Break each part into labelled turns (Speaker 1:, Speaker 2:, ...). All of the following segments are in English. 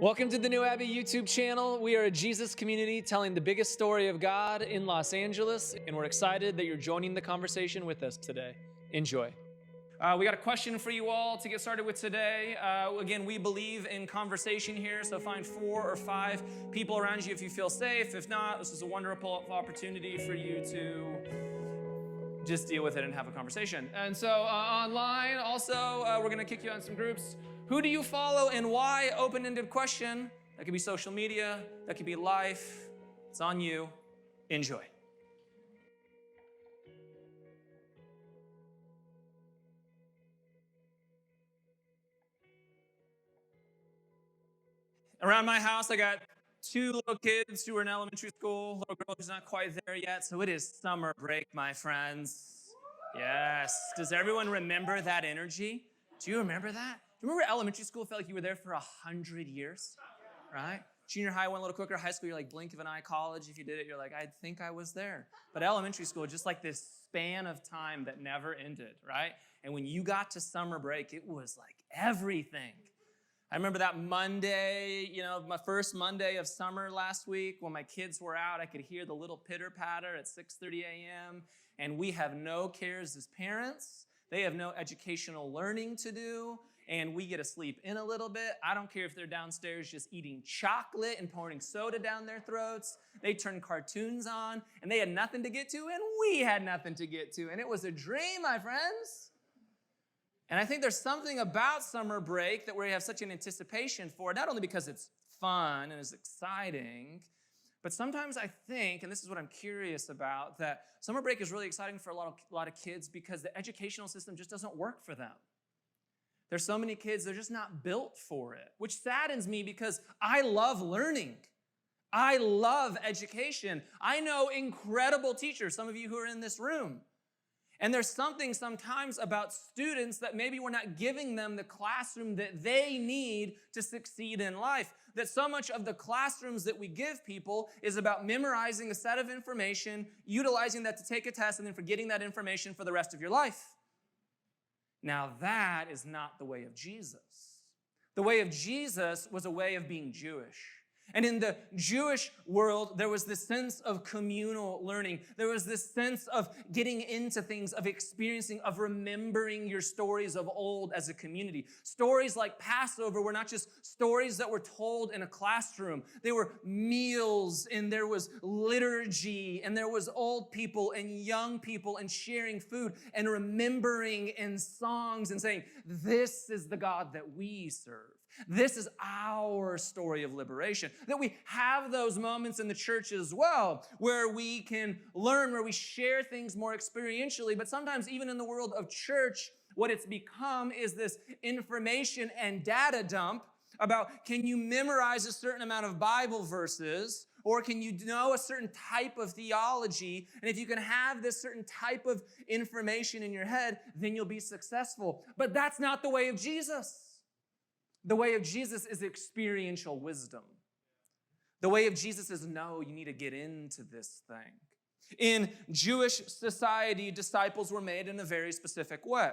Speaker 1: Welcome to the New Abbey YouTube channel. We are a Jesus community telling the biggest story of God in Los Angeles, and we're excited that you're joining the conversation with us today. Enjoy. We got a question for you all to get started with today. Again, we believe in conversation here, so find 4 or 5 people around you if you feel safe. If not, this is a wonderful opportunity for you to just deal with it and have a conversation. And so online, also, we're going to kick you on some groups. Who do you follow and why? Open-ended question. That could be social media. That could be life. It's on you. Enjoy. Around my house, I got 2 little kids who are in elementary school, little girl who's not quite there yet. So it is summer break, my friends. Yes. Does everyone remember that energy? Do you remember that? Do you remember elementary school felt like you were there for 100 years, right? Junior high went a little quicker. High school, you're like blink of an eye. College, if you did it, you're like, I think I was there. But elementary school, just like this span of time that never ended, right? And when you got to summer break, it was like everything. I remember that Monday, my first Monday of summer last week when my kids were out, I could hear the little pitter patter at 6:30 a.m. And we have no cares as parents. They have no educational learning to do. And we get to sleep in a little bit. I don't care if they're downstairs just eating chocolate and pouring soda down their throats. They turn cartoons on, and they had nothing to get to, and we had nothing to get to. And it was a dream, my friends. And I think there's something about summer break that we have such an anticipation for, not only because it's fun and it's exciting, but sometimes I think, and this is what I'm curious about, that summer break is really exciting for a lot of kids because the educational system just doesn't work for them. There's so many kids, they're just not built for it, which saddens me because I love learning. I love education. I know incredible teachers, some of you who are in this room. And there's something sometimes about students that maybe we're not giving them the classroom that they need to succeed in life. That so much of the classrooms that we give people is about memorizing a set of information, utilizing that to take a test, and then forgetting that information for the rest of your life. Now that is not the way of Jesus. The way of Jesus was a way of being Jewish. And in the Jewish world, there was this sense of communal learning. There was this sense of getting into things, of experiencing, of remembering your stories of old as a community. Stories like Passover were not just stories that were told in a classroom. They were meals, and there was liturgy, and there was old people and young people and sharing food and remembering in songs and saying, this is the God that we serve. This is our story of liberation. That we have those moments in the church as well, where we can learn, where we share things more experientially. But sometimes even in the world of church, what it's become is this information and data dump about, can you memorize a certain amount of Bible verses, or can you know a certain type of theology? And if you can have this certain type of information in your head, then you'll be successful. But that's not the way of Jesus. The way of Jesus is experiential wisdom. The way of Jesus is, no, you need to get into this thing. In Jewish society, disciples were made in a very specific way.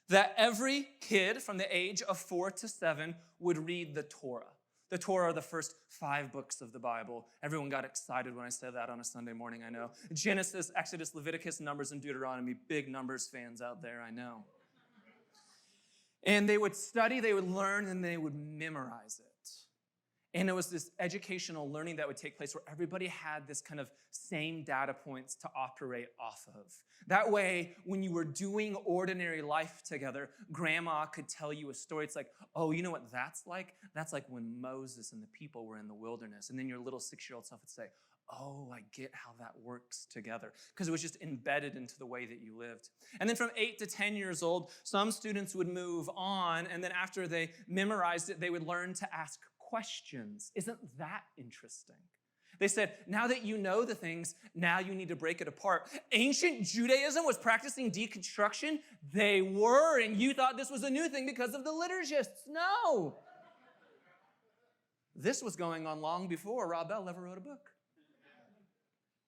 Speaker 1: That every kid from the age of 4 to 7 would read the Torah. The Torah are the first 5 books of the Bible. Everyone got excited when I said that on a Sunday morning, I know. Genesis, Exodus, Leviticus, Numbers, and Deuteronomy. Big Numbers fans out there, I know. And they would study, they would learn, and they would memorize it. And it was this educational learning that would take place where everybody had this kind of same data points to operate off of. That way, when you were doing ordinary life together, grandma could tell you a story. It's like, oh, you know what that's like? That's like when Moses and the people were in the wilderness. And then your little 6-year-old self would say, oh, I get how that works together, because it was just embedded into the way that you lived. And then from 8 to 10 years old, some students would move on, and then after they memorized it, they would learn to ask questions. Isn't that interesting? They said, now that you know the things, now you need to break it apart. Ancient Judaism was practicing deconstruction. They were, and you thought this was a new thing because of the liturgists. No. This was going on long before Rob Bell ever wrote a book.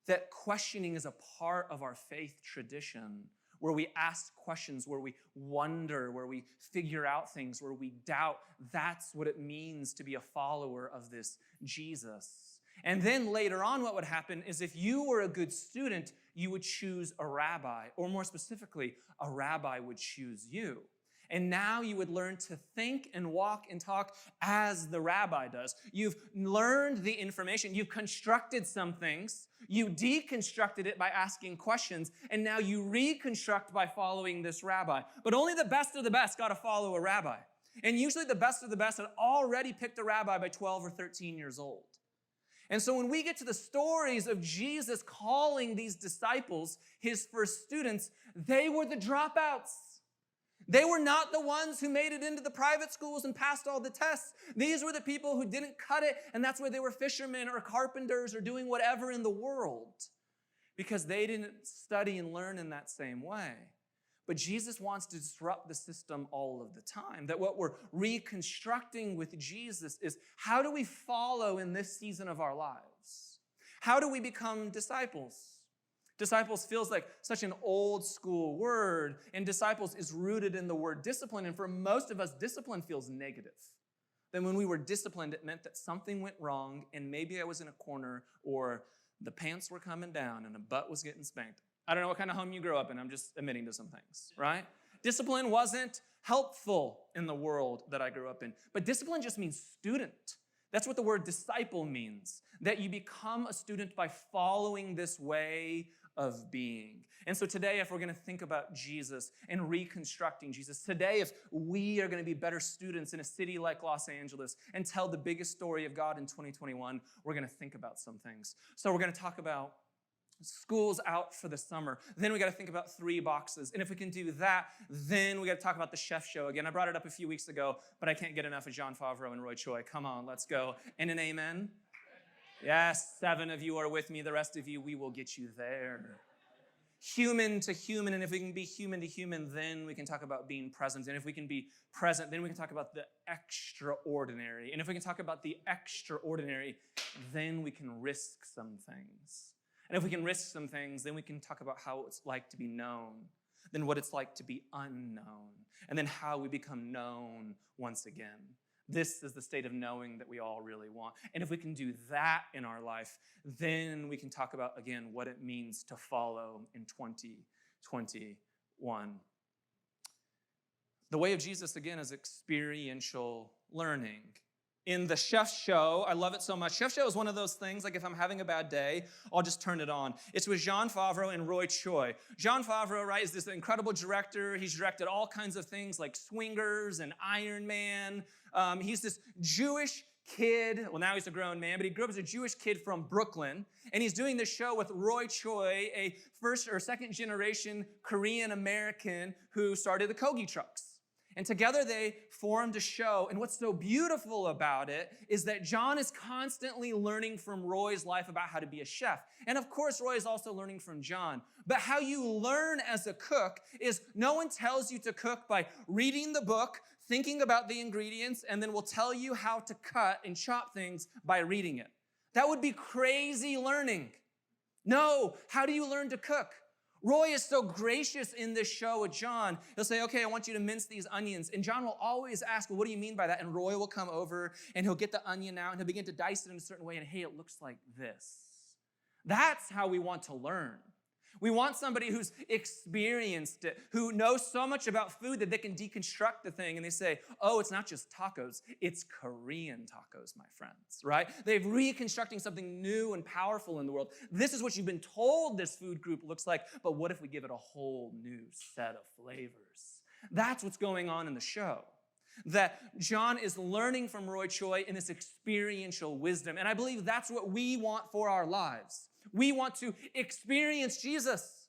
Speaker 1: That questioning is a part of our faith tradition, where we ask questions, where we wonder, where we figure out things, where we doubt. That's what it means to be a follower of this Jesus. And then later on, what would happen is if you were a good student, you would choose a rabbi, or more specifically, a rabbi would choose you. And now you would learn to think and walk and talk as the rabbi does. You've learned the information. You've constructed some things. You deconstructed it by asking questions. And now you reconstruct by following this rabbi. But only the best of the best got to follow a rabbi. And usually the best of the best had already picked a rabbi by 12 or 13 years old. And so when we get to the stories of Jesus calling these disciples his first students, they were the dropouts. They were not the ones who made it into the private schools and passed all the tests. These were the people who didn't cut it, and that's why they were fishermen or carpenters or doing whatever in the world, because they didn't study and learn in that same way. But Jesus wants to disrupt the system all of the time. That what we're reconstructing with Jesus is, how do we follow in this season of our lives? How do we become disciples? Disciples feels like such an old school word, and disciples is rooted in the word discipline. And for most of us, discipline feels negative. Then when we were disciplined, it meant that something went wrong, and maybe I was in a corner, or the pants were coming down and the butt was getting spanked. I don't know what kind of home you grew up in. I'm just admitting to some things, right? Discipline wasn't helpful in the world that I grew up in. But discipline just means student. That's what the word disciple means, that you become a student by following this way of being. And so today, if we're going to think about Jesus and reconstructing Jesus, today, if we are going to be better students in a city like Los Angeles and tell the biggest story of God in 2021, we're going to think about some things. So we're going to talk about school's out for the summer. Then we got to think about 3 boxes. And if we can do that, then we got to talk about the chef show again. I brought it up a few weeks ago, but I can't get enough of Jon Favreau and Roy Choi. Come on, let's go. And an amen? Yes, 7 of you are with me. The rest of you, we will get you there. Human to human, and if we can be human to human, then we can talk about being present. And if we can be present, then we can talk about the extraordinary. And if we can talk about the extraordinary, then we can risk some things. And if we can risk some things, then we can talk about how it's like to be known, then what it's like to be unknown, and then how we become known once again. This is the state of knowing that we all really want. And if we can do that in our life, then we can talk about, again, what it means to follow in 2021. The way of Jesus, again, is experiential learning. In the chef show, I love it so much. Chef show is one of those things, like if I'm having a bad day, I'll just turn it on. It's with Jon Favreau and Roy Choi. Jon Favreau, right, is this incredible director. He's directed all kinds of things like Swingers and Iron Man. He's this Jewish kid. Well, now he's a grown man, but he grew up as a Jewish kid from Brooklyn. And he's doing this show with Roy Choi, a first or second generation Korean American who started the Kogi trucks. And together they formed a show. And what's so beautiful about it is that Jon is constantly learning from Roy's life about how to be a chef. And of course, Roy is also learning from Jon. But how you learn as a cook is no one tells you to cook by reading the book, thinking about the ingredients, and then will tell you how to cut and chop things by reading it. That would be crazy learning. No, how do you learn to cook? Roy is so gracious in this show with Jon. He'll say, okay, I want you to mince these onions. And Jon will always ask, well, what do you mean by that? And Roy will come over and he'll get the onion out and he'll begin to dice it in a certain way. And hey, it looks like this. That's how we want to learn. We want somebody who's experienced it, who knows so much about food that they can deconstruct the thing. And they say, oh, it's not just tacos, it's Korean tacos, my friends, right? They're reconstructing something new and powerful in the world. This is what you've been told this food group looks like, but what if we give it a whole new set of flavors? That's what's going on in the show. That Jon is learning from Roy Choi in this experiential wisdom. And I believe that's what we want for our lives. We want to experience Jesus.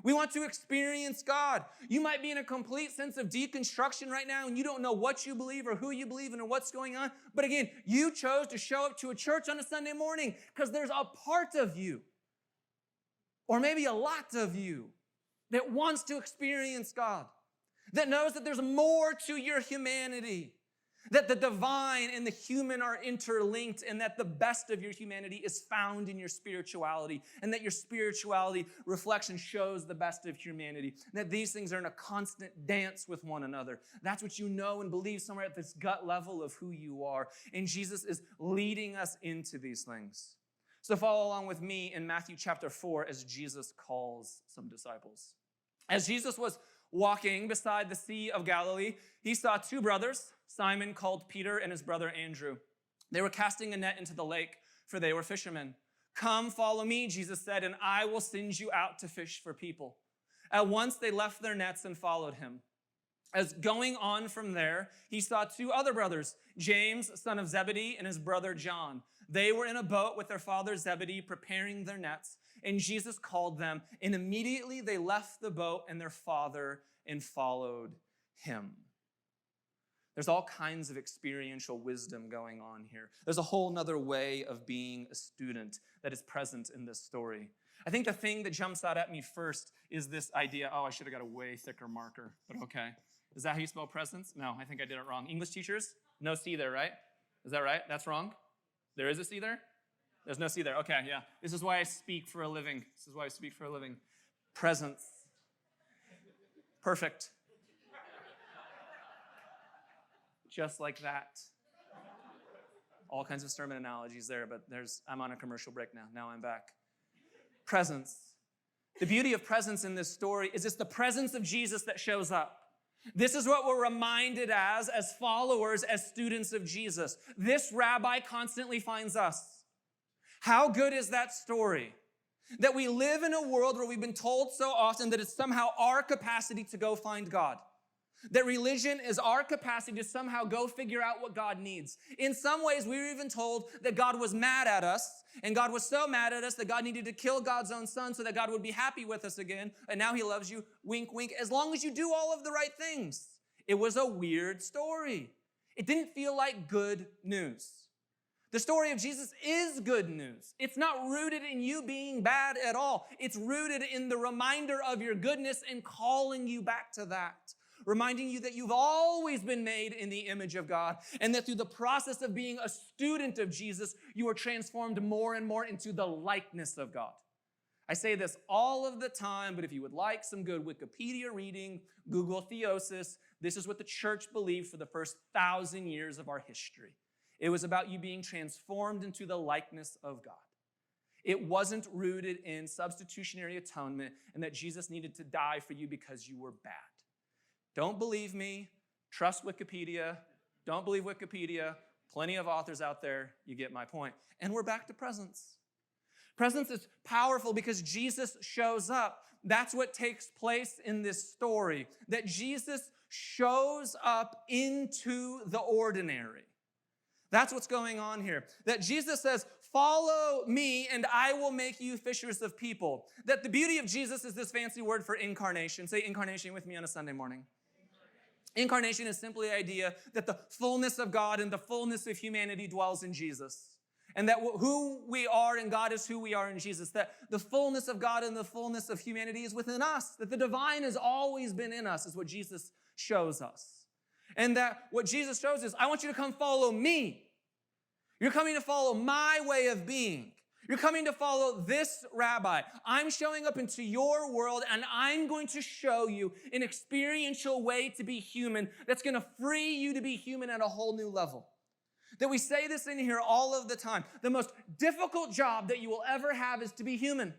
Speaker 1: We want to experience God. You might be in a complete sense of deconstruction right now and you don't know what you believe or who you believe in or what's going on. But again, you chose to show up to a church on a Sunday morning because there's a part of you, or maybe a lot of you, that wants to experience God, that knows that there's more to your humanity, That the divine and the human are interlinked, and that the best of your humanity is found in your spirituality, and that your spirituality reflects and shows the best of humanity. That these things are in a constant dance with one another. That's what you know and believe somewhere at this gut level of who you are. And Jesus is leading us into these things. So follow along with me in Matthew chapter 4 as Jesus calls some disciples. As Jesus was walking beside the Sea of Galilee, he saw two brothers, Simon called Peter and his brother Andrew. They were casting a net into the lake, for they were fishermen. "Come, follow me," Jesus said, "and I will send you out to fish for people." At once they left their nets and followed him. As going on from there, he saw two other brothers, James, son of Zebedee, and his brother John. They were in a boat with their father Zebedee, preparing their nets, and Jesus called them, and immediately they left the boat and their father and followed him. There's all kinds of experiential wisdom going on here. There's a whole nother way of being a student that is present in this story. I think the thing that jumps out at me first is this idea. Oh, I should have got a way thicker marker, but okay. Is that how you spell presence? No, I think I did it wrong. English teachers? No C there, right? Is that right? That's wrong? There is a C there? There's no C there. Okay, yeah. This is why I speak for a living. Presence. Perfect. Just like that. All kinds of sermon analogies there, but I'm on a commercial break now. Now I'm back. Presence. The beauty of presence in this story is it's the presence of Jesus that shows up. This is what we're reminded as followers, as students of Jesus. This rabbi constantly finds us. How good is that story? That we live in a world where we've been told so often that it's somehow our capacity to go find God. That religion is our capacity to somehow go figure out what God needs. In some ways, we were even told that God was mad at us, and God was so mad at us that God needed to kill God's own son so that God would be happy with us again, and now he loves you, wink, wink, as long as you do all of the right things. It was a weird story. It didn't feel like good news. The story of Jesus is good news. It's not rooted in you being bad at all. It's rooted in the reminder of your goodness and calling you back to that. Reminding you that you've always been made in the image of God, and that through the process of being a student of Jesus, you are transformed more and more into the likeness of God. I say this all of the time, but if you would like some good Wikipedia reading, Google theosis. This is what the church believed for the first 1,000 years of our history. It was about you being transformed into the likeness of God. It wasn't rooted in substitutionary atonement and that Jesus needed to die for you because you were bad. Don't believe me. Trust Wikipedia. Don't believe Wikipedia. Plenty of authors out there. You get my point. And we're back to presence. Presence is powerful because Jesus shows up. That's what takes place in this story. That Jesus shows up into the ordinary. That's what's going on here. That Jesus says, "Follow me and I will make you fishers of people." That the beauty of Jesus is this fancy word for incarnation. Say incarnation with me on a Sunday morning. Incarnation is simply the idea that the fullness of God and the fullness of humanity dwells in Jesus. And that who we are in God is who we are in Jesus. That the fullness of God and the fullness of humanity is within us. That the divine has always been in us is what Jesus shows us. And that what Jesus shows is, I want you to come follow me. You're coming to follow my way of being. You're coming to follow this rabbi. I'm showing up into your world, and I'm going to show you an experiential way to be human that's going to free you to be human at a whole new level. That we say this in here all of the time. The most difficult job that you will ever have is to be human.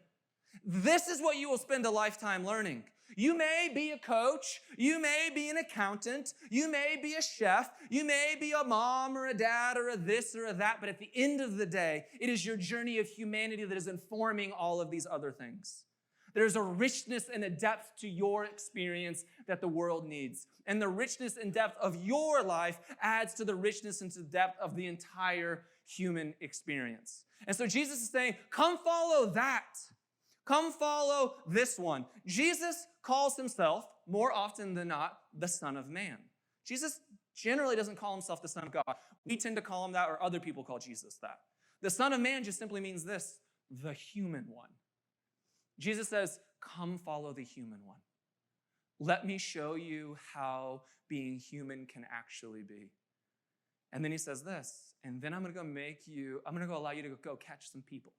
Speaker 1: This is what you will spend a lifetime learning. You may be a coach, you may be an accountant, you may be a chef, you may be a mom or a dad or a this or a that, but at the end of the day, it is your journey of humanity that is informing all of these other things. There's a richness and a depth to your experience that the world needs. And the richness and depth of your life adds to the richness and to the depth of the entire human experience. And so Jesus is saying, come follow that. Come follow this one. Jesus calls himself, more often than not, the Son of Man. Jesus generally doesn't call himself the Son of God. We tend to call him that, or other people call Jesus that. The Son of Man just simply means this, the human one. Jesus says, come follow the human one. Let me show you how being human can actually be. And then he says this, and then I'm going to go allow you to go catch some people,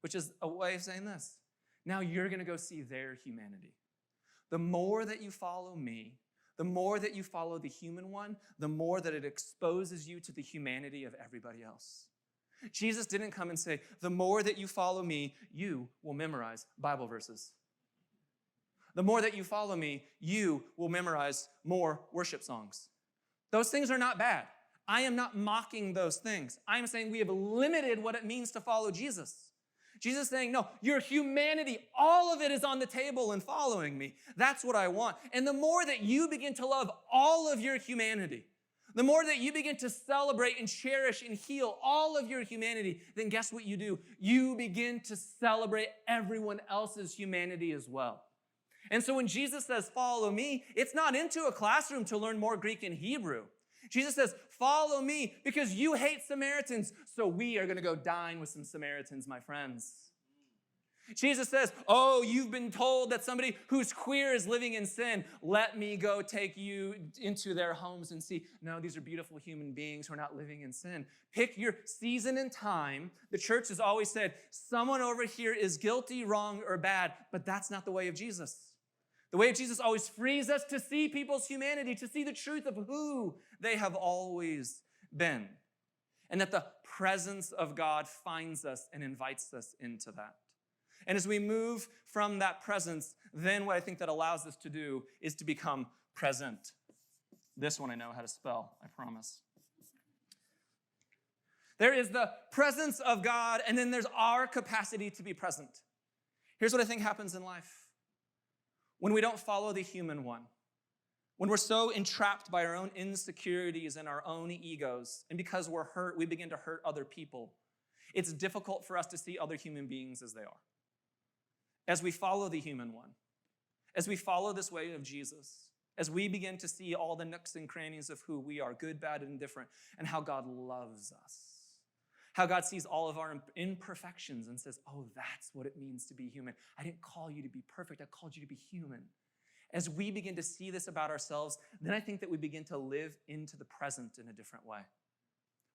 Speaker 1: which is a way of saying this. Now you're going to go see their humanity. The more that you follow me, the more that you follow the human one, the more that it exposes you to the humanity of everybody else. Jesus didn't come and say, the more that you follow me, you will memorize Bible verses. The more that you follow me, you will memorize more worship songs. Those things are not bad. I am not mocking those things. I am saying we have limited what it means to follow Jesus. Jesus is saying, no, your humanity, all of it is on the table in following me. That's what I want. And the more that you begin to love all of your humanity, the more that you begin to celebrate and cherish and heal all of your humanity, then guess what you do? You begin to celebrate everyone else's humanity as well. And so when Jesus says, follow me, it's not into a classroom to learn more Greek and Hebrew. Jesus says, follow me because you hate Samaritans, so we are going to go dine with some Samaritans, my friends. Jesus says, oh, you've been told that somebody who's queer is living in sin. Let me go take you into their homes and see. No, these are beautiful human beings who are not living in sin. Pick your season and time. The church has always said, someone over here is guilty, wrong, or bad, but that's not the way of Jesus. The way of Jesus always frees us to see people's humanity, to see the truth of who they have always been. And that the presence of God finds us and invites us into that. And as we move from that presence, then what I think that allows us to do is to become present. This one I know how to spell, I promise. There is the presence of God, and then there's our capacity to be present. Here's what I think happens in life. When we don't follow the human one, when we're so entrapped by our own insecurities and our own egos, and because we're hurt, we begin to hurt other people, it's difficult for us to see other human beings as they are. As we follow the human one, as we follow this way of Jesus, as we begin to see all the nooks and crannies of who we are, good, bad, and indifferent, and how God loves us, how God sees all of our imperfections and says, oh, that's what it means to be human. I didn't call you to be perfect. I called you to be human. As we begin to see this about ourselves, then I think that we begin to live into the present in a different way.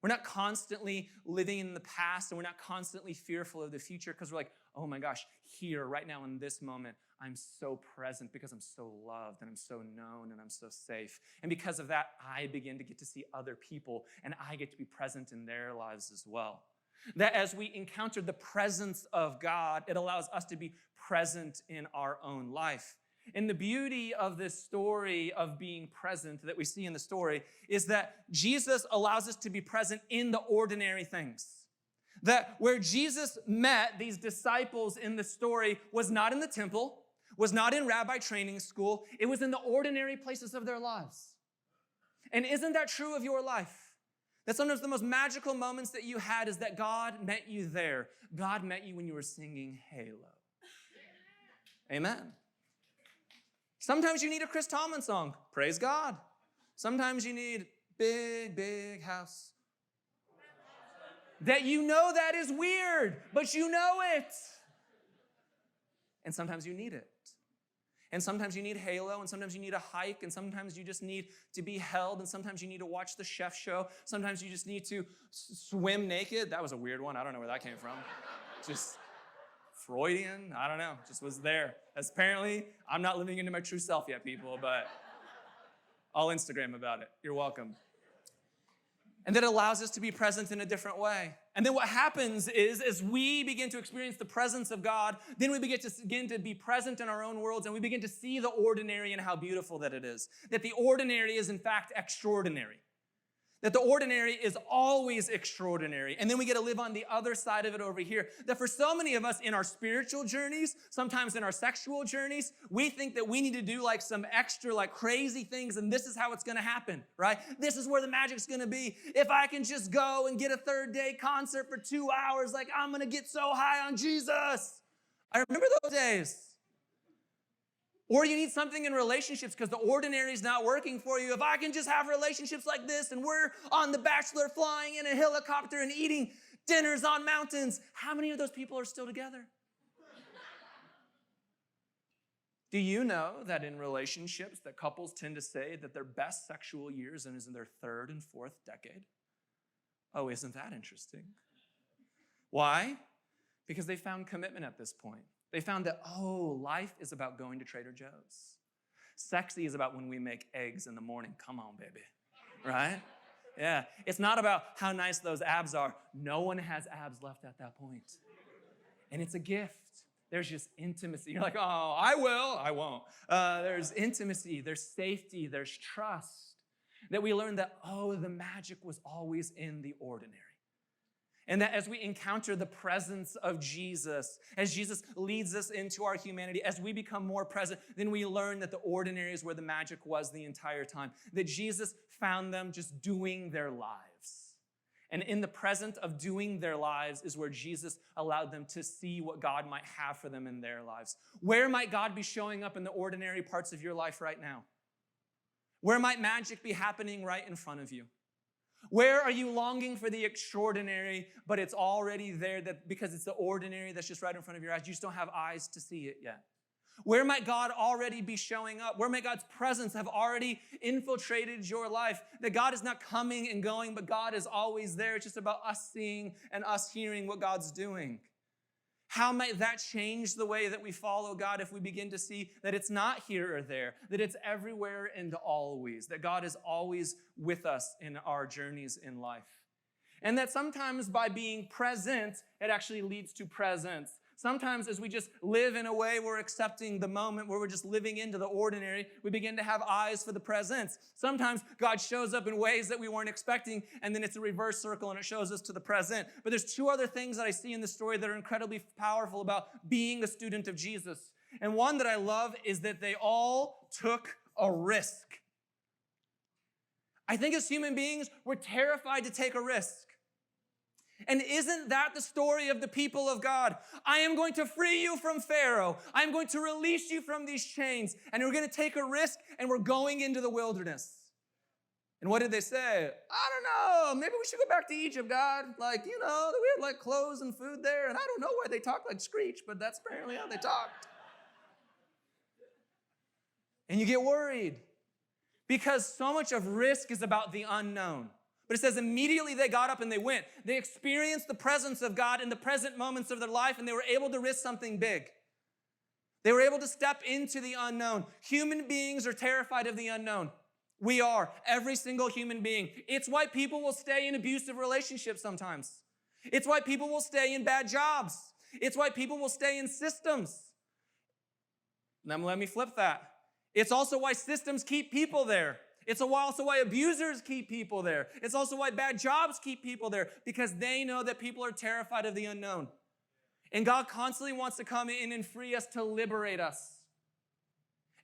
Speaker 1: We're not constantly living in the past, and we're not constantly fearful of the future because we're like, oh my gosh, here, right now in this moment, I'm so present because I'm so loved and I'm so known and I'm so safe. And because of that, I begin to get to see other people and I get to be present in their lives as well. That as we encounter the presence of God, it allows us to be present in our own life. And the beauty of this story of being present that we see in the story is that Jesus allows us to be present in the ordinary things. That where Jesus met these disciples in the story was not in the temple, was not in rabbi training school. It was in the ordinary places of their lives. And isn't that true of your life? That sometimes the most magical moments that you had is that God met you there. God met you when you were singing Halo. Amen. Sometimes you need a Chris Tomlin song. Praise God. Sometimes you need big, big house. That you know that is weird, but you know it. And sometimes you need it. And sometimes you need Halo, and sometimes you need a hike, and sometimes you just need to be held, and sometimes you need to watch the chef show. Sometimes you just need to swim naked. That was a weird one. I don't know where that came from. Just Freudian. I don't know. Just was there. As apparently, I'm not living into my true self yet, people, but I'll Instagram about it. You're welcome. And that allows us to be present in a different way. And then what happens is, as we begin to experience the presence of God, then we begin to be present in our own worlds, and we begin to see the ordinary and how beautiful that it is. That the ordinary is, in fact, extraordinary. That the ordinary is always extraordinary. And then we get to live on the other side of it over here. That for so many of us in our spiritual journeys, sometimes in our sexual journeys, we think that we need to do like some extra like crazy things, and this is how it's going to happen, right? This is where the magic's going to be. If I can just go and get a third day concert for 2 hours, like I'm going to get so high on Jesus. I remember those days. Or you need something in relationships because the ordinary is not working for you. If I can just have relationships like this and we're on The Bachelor flying in a helicopter and eating dinners on mountains, how many of those people are still together? Do you know that in relationships that couples tend to say that their best sexual years is in their third and fourth decade? Oh, isn't that interesting? Why? Because they found commitment at this point. They found that, oh, life is about going to Trader Joe's. Sexy is about when we make eggs in the morning. Come on, baby. Right? Yeah. It's not about how nice those abs are. No one has abs left at that point. And it's a gift. There's just intimacy. You're like, oh, I will. I won't. There's intimacy. There's safety. There's trust. That we learn that, oh, the magic was always in the ordinary. And that as we encounter the presence of Jesus, as Jesus leads us into our humanity, as we become more present, then we learn that the ordinary is where the magic was the entire time. That Jesus found them just doing their lives. And in the present of doing their lives is where Jesus allowed them to see what God might have for them in their lives. Where might God be showing up in the ordinary parts of your life right now? Where might magic be happening right in front of you? Where are you longing for the extraordinary, but it's already there because it's the ordinary that's just right in front of your eyes? You just don't have eyes to see it yet. Where might God already be showing up? Where might God's presence have already infiltrated your life? That God is not coming and going, but God is always there. It's just about us seeing and us hearing what God's doing. How might that change the way that we follow God if we begin to see that it's not here or there, that it's everywhere and always, that God is always with us in our journeys in life? And that sometimes by being present, it actually leads to presence. Sometimes as we just live in a way we're accepting the moment, where we're just living into the ordinary, we begin to have eyes for the presence. Sometimes God shows up in ways that we weren't expecting, and then it's a reverse circle and it shows us to the present. But there's two other things that I see in this story that are incredibly powerful about being a student of Jesus. And one that I love is that they all took a risk. I think as human beings, we're terrified to take a risk. And isn't that the story of the people of God? I am going to free you from Pharaoh. I am going to release you from these chains. And we're going to take a risk, and we're going into the wilderness. And what did they say? I don't know. Maybe we should go back to Egypt, God. We had clothes and food there. And I don't know why they talk like Screech, but that's apparently how they talked. And you get worried because so much of risk is about the unknown. But it says immediately they got up and they went. They experienced the presence of God in the present moments of their life, and they were able to risk something big. They were able to step into the unknown. Human beings are terrified of the unknown. We are. Every single human being. It's why people will stay in abusive relationships sometimes. It's why people will stay in bad jobs. It's why people will stay in systems. Now let me flip that. It's also why systems keep people there. It's also why abusers keep people there. It's also why bad jobs keep people there, because they know that people are terrified of the unknown. And God constantly wants to come in and free us, to liberate us.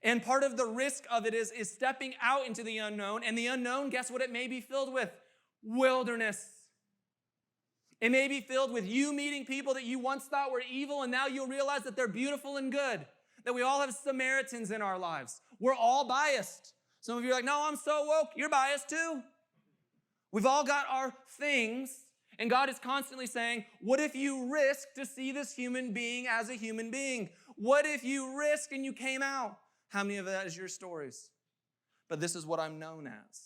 Speaker 1: And part of the risk of it is stepping out into the unknown. And the unknown, guess what it may be filled with? Wilderness. It may be filled with you meeting people that you once thought were evil, and now you'll realize that they're beautiful and good. That we all have Samaritans in our lives. We're all biased. Some of you are like, no, I'm so woke. You're biased too. We've all got our things, and God is constantly saying, what if you risk to see this human being as a human being? What if you risk and you came out? How many of that is your stories? But this is what I'm known as.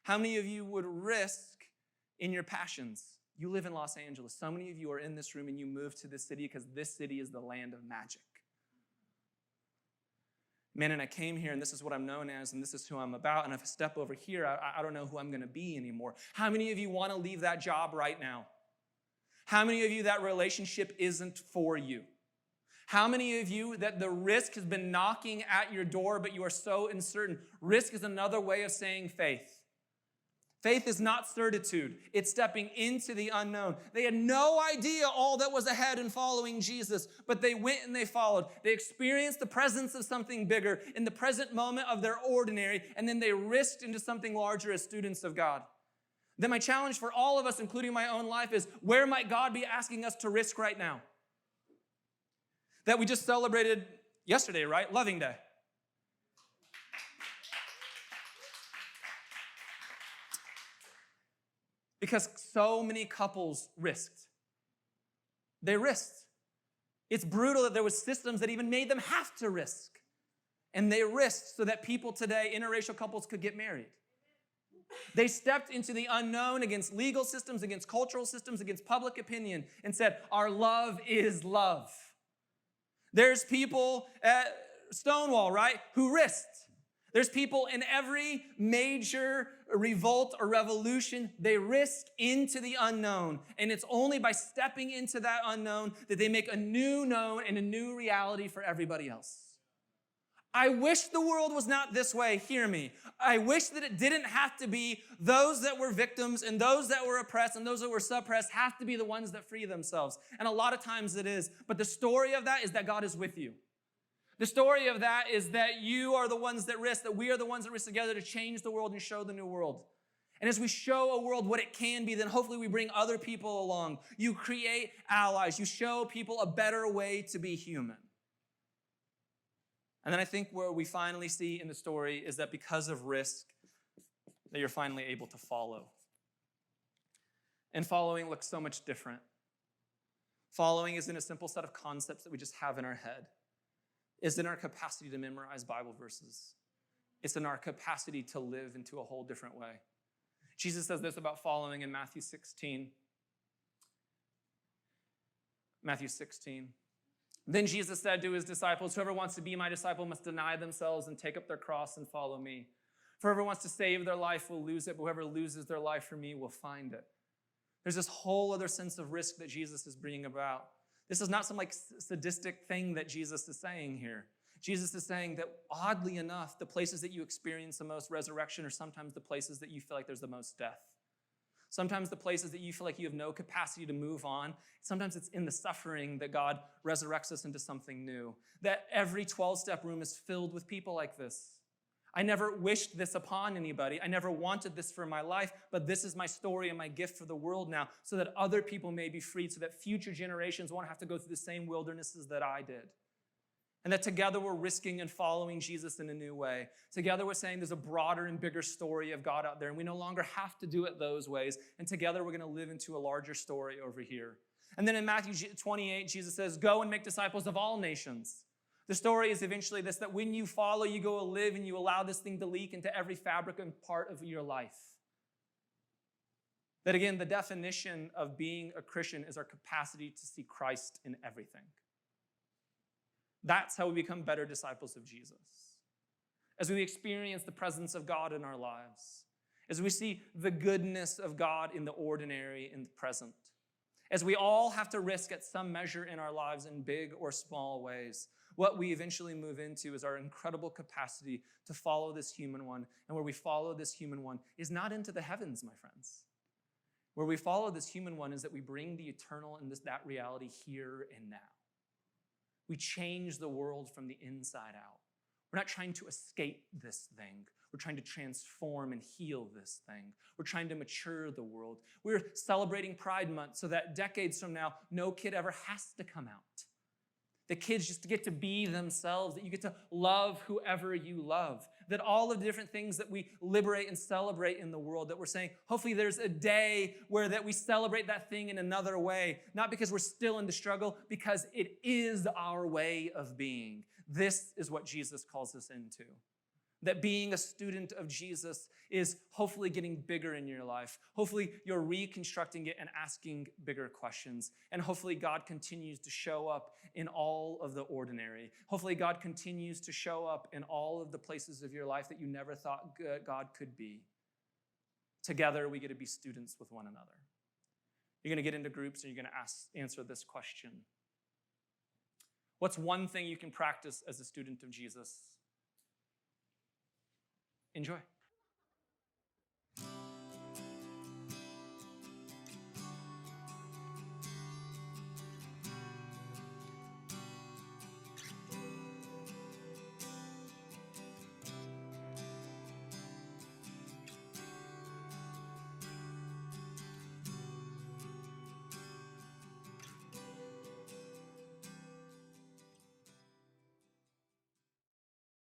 Speaker 1: How many of you would risk in your passions? You live in Los Angeles. So many of you are in this room and you moved to this city because this city is the land of magic. Man, and I came here, and this is what I'm known as, and this is who I'm about, and if I step over here, I don't know who I'm going to be anymore. How many of you want to leave that job right now? How many of you that relationship isn't for you? How many of you that the risk has been knocking at your door, but you are so uncertain? Risk is another way of saying faith. Faith is not certitude. It's stepping into the unknown. They had no idea all that was ahead in following Jesus, but they went and they followed. They experienced the presence of something bigger in the present moment of their ordinary, and then they risked into something larger as students of God. Then my challenge for all of us, including my own life, is where might God be asking us to risk right now? That we just celebrated yesterday, right? Loving Day. Because so many couples risked. They risked. It's brutal that there was systems that even made them have to risk. And they risked so that people today, interracial couples, could get married. They stepped into the unknown against legal systems, against cultural systems, against public opinion, and said, our love is love. There's people at Stonewall, right, who risked. There's people in every major revolt or revolution, they risk into the unknown. And it's only by stepping into that unknown that they make a new known and a new reality for everybody else. I wish the world was not this way. Hear me. I wish that it didn't have to be those that were victims and those that were oppressed and those that were suppressed have to be the ones that free themselves. And a lot of times it is. But the story of that is that God is with you. The story of that is that you are the ones that risk, that we are the ones that risk together to change the world and show the new world. And as we show a world what it can be, then hopefully we bring other people along. You create allies. You show people a better way to be human. And then I think where we finally see in the story is that because of risk, that you're finally able to follow. And following looks so much different. Following isn't a simple set of concepts that we just have in our head. It's in our capacity to memorize Bible verses. It's in our capacity to live into a whole different way. Jesus says this about following in Matthew 16. Matthew 16. Then Jesus said to his disciples, whoever wants to be my disciple must deny themselves and take up their cross and follow me. For whoever wants to save their life will lose it, but whoever loses their life for me will find it. There's this whole other sense of risk that Jesus is bringing about. This is not some sadistic thing that Jesus is saying here. Jesus is saying that oddly enough, the places that you experience the most resurrection are sometimes the places that you feel like there's the most death. Sometimes the places that you feel like you have no capacity to move on, sometimes it's in the suffering that God resurrects us into something new. That every 12-step room is filled with people like this. I never wished this upon anybody. I never wanted this for my life, but this is my story and my gift for the world now so that other people may be freed, so that future generations won't have to go through the same wildernesses that I did. And that together we're risking and following Jesus in a new way. Together we're saying there's a broader and bigger story of God out there, and we no longer have to do it those ways. And together we're going to live into a larger story over here. And then in Matthew 28, Jesus says, go and make disciples of all nations. The story is eventually this, that when you follow, you go and live and you allow this thing to leak into every fabric and part of your life. That again, the definition of being a Christian is our capacity to see Christ in everything. That's how we become better disciples of Jesus. As we experience the presence of God in our lives, as we see the goodness of God in the ordinary, in the present, as we all have to risk at some measure in our lives in big or small ways, what we eventually move into is our incredible capacity to follow this human one. And where we follow this human one is not into the heavens, my friends. Where we follow this human one is that we bring the eternal and that reality here and now. We change the world from the inside out. We're not trying to escape this thing. We're trying to transform and heal this thing. We're trying to mature the world. We're celebrating Pride Month so that decades from now, no kid ever has to come out. The kids just get to be themselves, that you get to love whoever you love. That all of the different things that we liberate and celebrate in the world, that we're saying, hopefully there's a day where that we celebrate that thing in another way. Not because we're still in the struggle, because it is our way of being. This is what Jesus calls us into. That being a student of Jesus is hopefully getting bigger in your life. Hopefully you're reconstructing it and asking bigger questions. And hopefully God continues to show up in all of the ordinary. Hopefully God continues to show up in all of the places of your life that you never thought God could be. Together we get to be students with one another. You're going to get into groups and you're going to answer this question. What's one thing you can practice as a student of Jesus? Enjoy.